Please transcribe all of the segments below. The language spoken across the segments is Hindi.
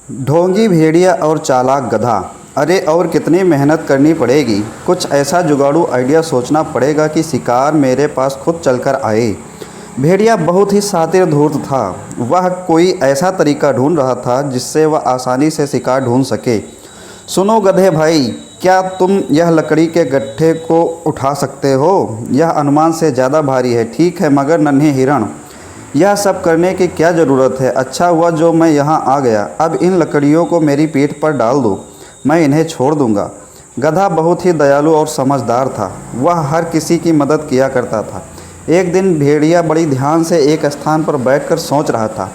ढोंगी भेड़िया और चालाक गधा। अरे और कितनी मेहनत करनी पड़ेगी। कुछ ऐसा जुगाड़ू आइडिया सोचना पड़ेगा कि शिकार मेरे पास खुद चलकर आए। भेड़िया बहुत ही शातिर धूर्त था। वह कोई ऐसा तरीका ढूंढ रहा था जिससे वह आसानी से शिकार ढूंढ सके। सुनो गधे भाई, क्या तुम यह लकड़ी के गट्ठे को उठा सकते हो? यह अनुमान से ज़्यादा भारी है। ठीक है मगर नन्हे हिरण, यह सब करने की क्या ज़रूरत है? अच्छा हुआ जो मैं यहाँ आ गया। अब इन लकड़ियों को मेरी पीठ पर डाल दो, मैं इन्हें छोड़ दूँगा। गधा बहुत ही दयालु और समझदार था। वह हर किसी की मदद किया करता था। एक दिन भेड़िया बड़ी ध्यान से एक स्थान पर बैठकर सोच रहा था।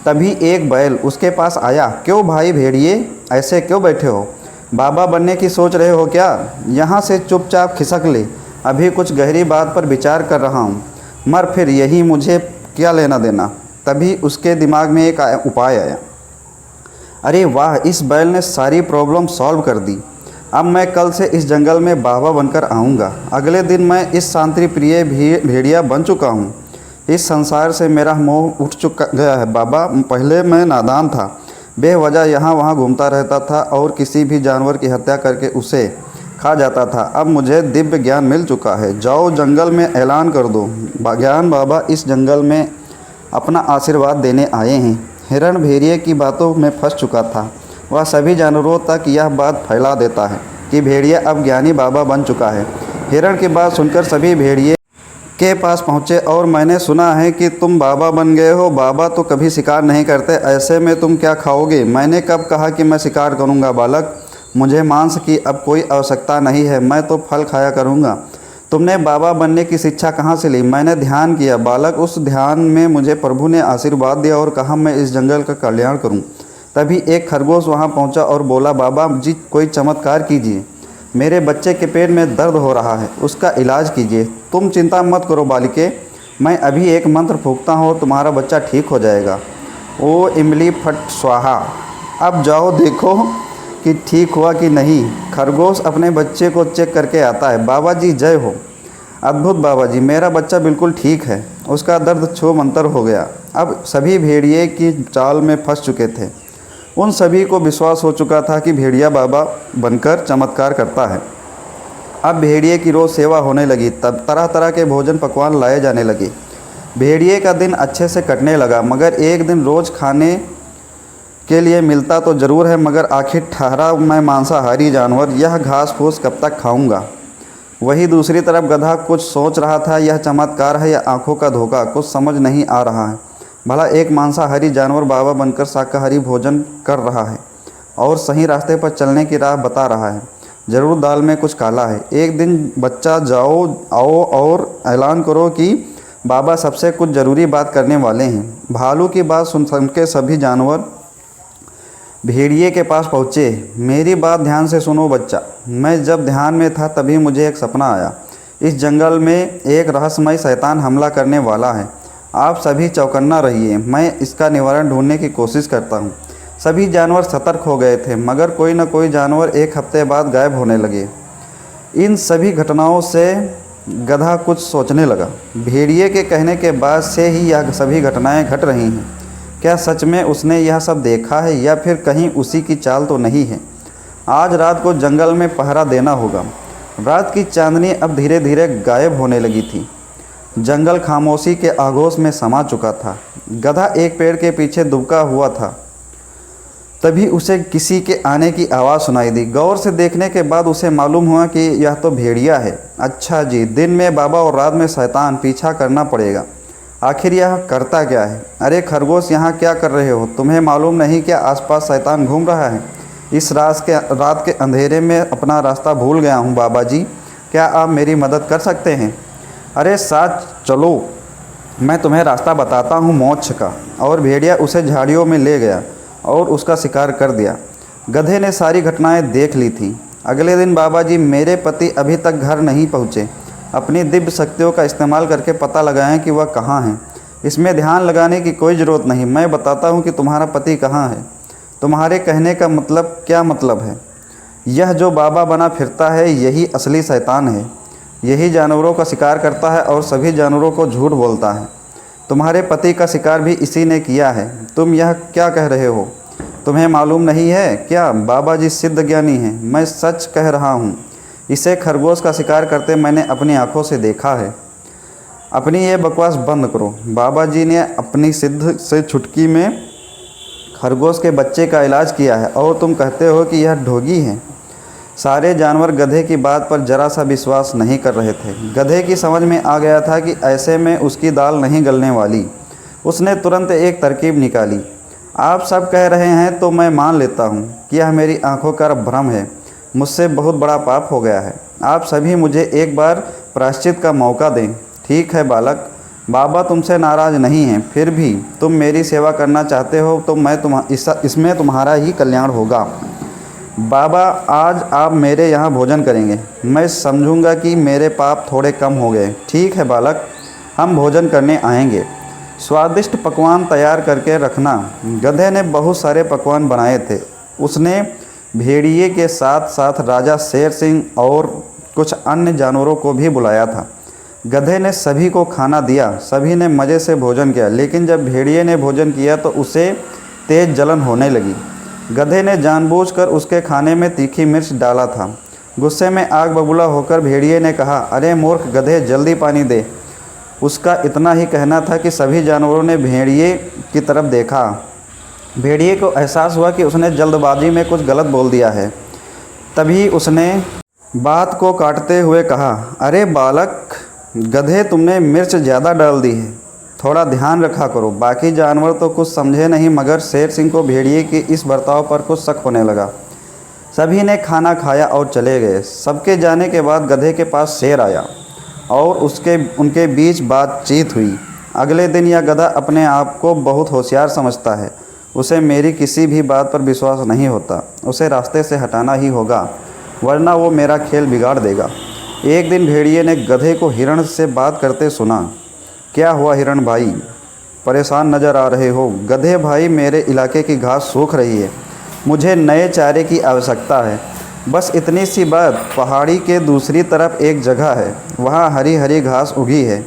तभी एक बैल उसके पास आया। क्यों भाई भेड़िए, ऐसे क्यों बैठे हो? बाबा बनने की सोच रहे हो क्या? यहाँ से चुपचाप खिसक ले, अभी कुछ गहरी बात पर विचार कर रहा हूँ। मर फिर, यही मुझे क्या लेना देना। तभी उसके दिमाग में एक उपाय आया। अरे वाह, इस बैल ने सारी प्रॉब्लम सॉल्व कर दी। अब मैं कल से इस जंगल में बाबा बनकर आऊँगा। अगले दिन मैं इस शांति प्रिय भेड़िया बन चुका हूँ। इस संसार से मेरा मोह उठ चुका गया है बाबा। पहले मैं नादान था, बेवजह यहाँ वहाँ घूमता रहता था और किसी भी जानवर की हत्या करके उसे खा जाता था। अब मुझे दिव्य ज्ञान मिल चुका है। जाओ जंगल में ऐलान कर दो, ज्ञान बाबा इस जंगल में अपना आशीर्वाद देने आए हैं। हिरण भेड़िए की बातों में फंस चुका था। वह सभी जानवरों तक यह बात फैला देता है कि भेड़िया अब ज्ञानी बाबा बन चुका है। हिरण की बात सुनकर सभी भेड़िए के पास पहुँचे और मैंने सुना है कि तुम बाबा बन गए हो। बाबा तो कभी शिकार नहीं करते, ऐसे में तुम क्या खाओगे? मैंने कब कहा कि मैं शिकार करूँगा बालक? मुझे मांस की अब कोई आवश्यकता नहीं है, मैं तो फल खाया करूँगा। तुमने बाबा बनने की शिक्षा कहाँ से ली? मैंने ध्यान किया बालक। उस ध्यान में मुझे प्रभु ने आशीर्वाद दिया और कहा मैं इस जंगल का कल्याण करूँ। तभी एक खरगोश वहाँ पहुँचा और बोला, बाबा जी कोई चमत्कार कीजिए, मेरे बच्चे के पेट में दर्द हो रहा है, उसका इलाज कीजिए। तुम चिंता मत करो बालिके, मैं अभी एक मंत्र फूंकता हूँ, तुम्हारा बच्चा ठीक हो जाएगा। ओ इमली फट स्वाहा। अब जाओ देखो कि ठीक हुआ कि नहीं। खरगोश अपने बच्चे को चेक करके आता है। बाबा जी जय हो। अद्भुत बाबा जी, मेरा बच्चा बिल्कुल ठीक है, उसका दर्द छू मंतर हो गया। अब सभी भेड़िए की चाल में फंस चुके थे। उन सभी को विश्वास हो चुका था कि भेड़िया बाबा बनकर चमत्कार करता है। अब भेड़िए की रोज़ सेवा होने लगी, तब तरह तरह के भोजन पकवान लाए जाने लगे। भेड़िए का दिन अच्छे से कटने लगा, मगर एक दिन रोज़ खाने के लिए मिलता तो ज़रूर है, मगर आखिर ठहरा मैं मांसाहारी जानवर, यह घास फूस कब तक खाऊंगा? वही दूसरी तरफ गधा कुछ सोच रहा था, यह चमत्कार है या आंखों का धोखा, कुछ समझ नहीं आ रहा है। भला एक मांसाहारी जानवर बाबा बनकर शाकाहारी भोजन कर रहा है और सही रास्ते पर चलने की राह बता रहा है। ज़रूर दाल में कुछ काला है। एक दिन बच्चा जाओ आओ और ऐलान करो कि बाबा सबसे कुछ ज़रूरी बात करने वाले हैं। भालू की बात सुन के सभी जानवर भेड़िए के पास पहुँचे। मेरी बात ध्यान से सुनो बच्चा, मैं जब ध्यान में था तभी मुझे एक सपना आया। इस जंगल में एक रहस्यमय शैतान हमला करने वाला है। आप सभी चौकन्ना रहिए, मैं इसका निवारण ढूंढने की कोशिश करता हूँ। सभी जानवर सतर्क हो गए थे, मगर कोई न कोई जानवर एक हफ्ते बाद गायब होने लगे। इन सभी घटनाओं से गधा कुछ सोचने लगा। भेड़िए के कहने के बाद से ही यह सभी घटनाएं घट रही हैं। क्या सच में उसने यह सब देखा है या फिर कहीं उसी की चाल तो नहीं है? आज रात को जंगल में पहरा देना होगा। रात की चांदनी अब धीरे धीरे गायब होने लगी थी। जंगल खामोशी के आगोश में समा चुका था। गधा एक पेड़ के पीछे दुबका हुआ था। तभी उसे किसी के आने की आवाज़ सुनाई दी। गौर से देखने के बाद उसे मालूम हुआ कि यह तो भेड़िया है। अच्छा जी, दिन में बाबा और रात में शैतान, पीछा करना पड़ेगा। आखिर यह करता क्या है? अरे खरगोश, यहाँ क्या कर रहे हो? तुम्हें मालूम नहीं क्या आसपास शैतान घूम रहा है? इस रात के अंधेरे में अपना रास्ता भूल गया हूँ बाबा जी, क्या आप मेरी मदद कर सकते हैं? अरे साथ चलो, मैं तुम्हें रास्ता बताता हूँ मोक्ष का। और भेड़िया उसे झाड़ियों में ले गया और उसका शिकार कर दिया। गधे ने सारी घटनाएं देख ली थी। अगले दिन बाबा जी, मेरे पति अभी तक घर नहीं पहुँचे। अपनी दिव्य शक्तियों का इस्तेमाल करके पता लगाएं कि वह कहाँ हैं। इसमें ध्यान लगाने की कोई ज़रूरत नहीं, मैं बताता हूँ कि तुम्हारा पति कहाँ है। तुम्हारे कहने का मतलब क्या मतलब है? यह जो बाबा बना फिरता है यही असली शैतान है। यही जानवरों का शिकार करता है और सभी जानवरों को झूठ बोलता है। तुम्हारे पति का शिकार भी इसी ने किया है। तुम यह क्या कह रहे हो? तुम्हें मालूम नहीं है क्या, बाबा जी सिद्ध ज्ञानी हैं। मैं सच कह रहा हूँ, इसे खरगोश का शिकार करते मैंने अपनी आंखों से देखा है। अपनी ये बकवास बंद करो। बाबा जी ने अपनी सिद्ध से चुटकी में खरगोश के बच्चे का इलाज किया है और तुम कहते हो कि यह ढोंगी है। सारे जानवर गधे की बात पर जरा सा विश्वास नहीं कर रहे थे। गधे की समझ में आ गया था कि ऐसे में उसकी दाल नहीं गलने वाली। उसने तुरंत एक तरकीब निकाली। आप सब कह रहे हैं तो मैं मान लेता हूँ कि यह मेरी आंखों का भ्रम है। मुझसे बहुत बड़ा पाप हो गया है। आप सभी मुझे एक बार प्रायश्चित का मौका दें। ठीक है बालक, बाबा तुमसे नाराज़ नहीं हैं, फिर भी तुम मेरी सेवा करना चाहते हो तो मैं इसमें तुम्हारा ही कल्याण होगा। बाबा आज आप मेरे यहाँ भोजन करेंगे। मैं समझूंगा कि मेरे पाप थोड़े कम हो गए। ठीक है बालक, हम भोजन करने आएंगे। स्वादिष्ट पकवान तैयार करके रखना। गधे ने बहुत सारे पकवान बनाए थे। उसने भेड़िए के साथ साथ राजा शेर सिंह और कुछ अन्य जानवरों को भी बुलाया था। गधे ने सभी को खाना दिया। सभी ने मज़े से भोजन किया, लेकिन जब भेड़िए ने भोजन किया तो उसे तेज जलन होने लगी। गधे ने जानबूझकर उसके खाने में तीखी मिर्च डाला था। गुस्से में आग बबूला होकर भेड़िए ने कहा, अरे मूर्ख गधे, जल्दी पानी दे। उसका इतना ही कहना था कि सभी जानवरों ने भेड़िए की तरफ देखा। भेड़िए को एहसास हुआ कि उसने जल्दबाजी में कुछ गलत बोल दिया है। तभी उसने बात को काटते हुए कहा, अरे बालक गधे, तुमने मिर्च ज़्यादा डाल दी है, थोड़ा ध्यान रखा करो। बाकी जानवर तो कुछ समझे नहीं, मगर शेर सिंह को भेड़िए के इस बर्ताव पर कुछ शक होने लगा। सभी ने खाना खाया और चले गए। सबके जाने के बाद गधे के पास शेर आया और उनके बीच बातचीत हुई। अगले दिन यह गधा अपने आप को बहुत होशियार समझता है। उसे मेरी किसी भी बात पर विश्वास नहीं होता। उसे रास्ते से हटाना ही होगा, वरना वो मेरा खेल बिगाड़ देगा। एक दिन भेड़िए ने गधे को हिरण से बात करते सुना। क्या हुआ हिरण भाई, परेशान नज़र आ रहे हो? गधे भाई, मेरे इलाके की घास सूख रही है, मुझे नए चारे की आवश्यकता है। बस इतनी सी बात। पहाड़ी के दूसरी तरफ एक जगह है, वहाँ हरी हरी घास उगी है,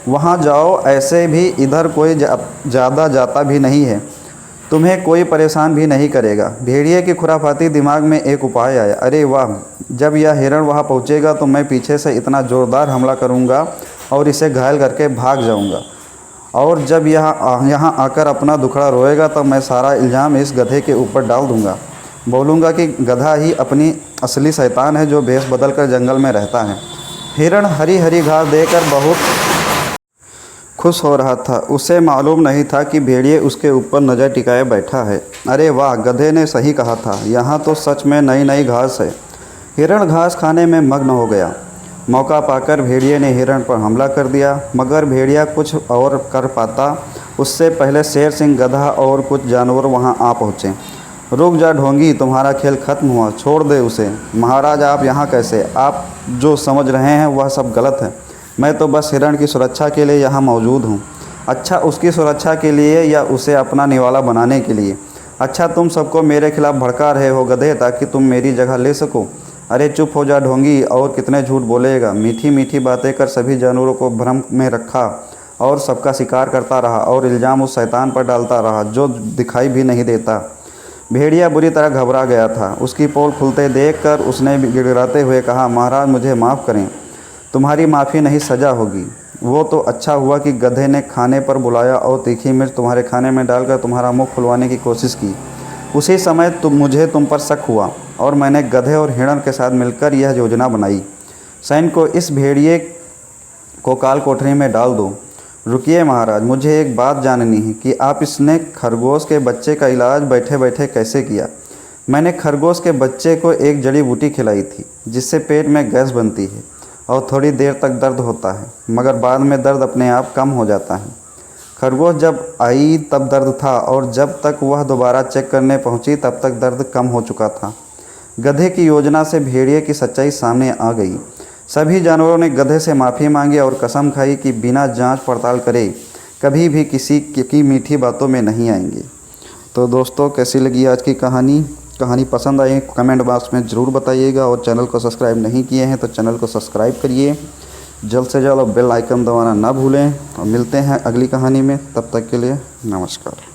वहाँ जाओ। ऐसे भी इधर कोई ज़्यादा जाता भी नहीं है, तुम्हें कोई परेशान भी नहीं करेगा। भेड़िए की खुराफाती दिमाग में एक उपाय आया। अरे वाह, जब यह हिरण वहाँ पहुँचेगा तो मैं पीछे से इतना ज़ोरदार हमला करूँगा और इसे घायल करके भाग जाऊँगा, और जब यहाँ आकर अपना दुखड़ा रोएगा तो मैं सारा इल्ज़ाम इस गधे के ऊपर डाल दूँगा। बोलूँगा कि गधा ही अपनी असली शैतान है जो भेष बदल कर जंगल में रहता है। हिरण हरी हरी घास देकर बहुत खुश हो रहा था। उसे मालूम नहीं था कि भेड़िए उसके ऊपर नज़र टिकाए बैठा है। अरे वाह, गधे ने सही कहा था, यहाँ तो सच में नई नई घास है। हिरण घास खाने में मग्न हो गया। मौका पाकर भेड़िए ने हिरण पर हमला कर दिया, मगर भेड़िया कुछ और कर पाता उससे पहले शेर सिंह, गधा और कुछ जानवर वहाँ आ पहुँचे। रुक जा ढोंगी, तुम्हारा खेल खत्म हुआ, छोड़ दे उसे। महाराज, आप यहाँ कैसे? आप जो समझ रहे हैं वह सब गलत है। मैं तो बस हिरण की सुरक्षा के लिए यहाँ मौजूद हूँ। अच्छा, उसकी सुरक्षा के लिए या उसे अपना निवाला बनाने के लिए? अच्छा, तुम सबको मेरे खिलाफ़ भड़का रहे हो गधे, ताकि तुम मेरी जगह ले सको। अरे चुप हो जा ढोंगी, और कितने झूठ बोलेगा। मीठी मीठी बातें कर सभी जानवरों को भ्रम में रखा और सबका शिकार करता रहा और इल्ज़ाम उस शैतान पर डालता रहा जो दिखाई भी नहीं देता। भेड़िया बुरी तरह घबरा गया था। उसकी पोल खुलते देखकर उसने गिड़गिड़ाते हुए कहा, महाराज मुझे माफ़ करें, तुम्हारी माफ़ी नहीं सज़ा होगी। वो तो अच्छा हुआ कि गधे ने खाने पर बुलाया और तीखी मिर्च तुम्हारे खाने में डालकर तुम्हारा मुंह खुलवाने की कोशिश की। उसी समय मुझे तुम पर शक हुआ और मैंने गधे और हिरण के साथ मिलकर यह योजना बनाई। सैनिक को इस भेड़िए को काल कोठरी में डाल दो। रुकिए महाराज, मुझे एक बात जाननी है कि आप इसने खरगोश के बच्चे का इलाज बैठे बैठे कैसे किया? मैंने खरगोश के बच्चे को एक जड़ी बूटी खिलाई थी जिससे पेट में गैस बनती है और थोड़ी देर तक दर्द होता है, मगर बाद में दर्द अपने आप कम हो जाता है। खरगोश जब आई तब दर्द था और जब तक वह दोबारा चेक करने पहुंची तब तक दर्द कम हो चुका था। गधे की योजना से भेड़िए की सच्चाई सामने आ गई। सभी जानवरों ने गधे से माफ़ी मांगी और कसम खाई कि बिना जांच पड़ताल करे कभी भी किसी की मीठी बातों में नहीं आएंगे। तो दोस्तों, कैसी लगी आज की कहानी पसंद आई कमेंट बॉक्स में ज़रूर बताइएगा, और चैनल को सब्सक्राइब नहीं किए हैं तो चैनल को सब्सक्राइब करिए जल्द से जल्द, और बेल आइकन दबाना ना भूलें। और मिलते हैं अगली कहानी में, तब तक के लिए नमस्कार।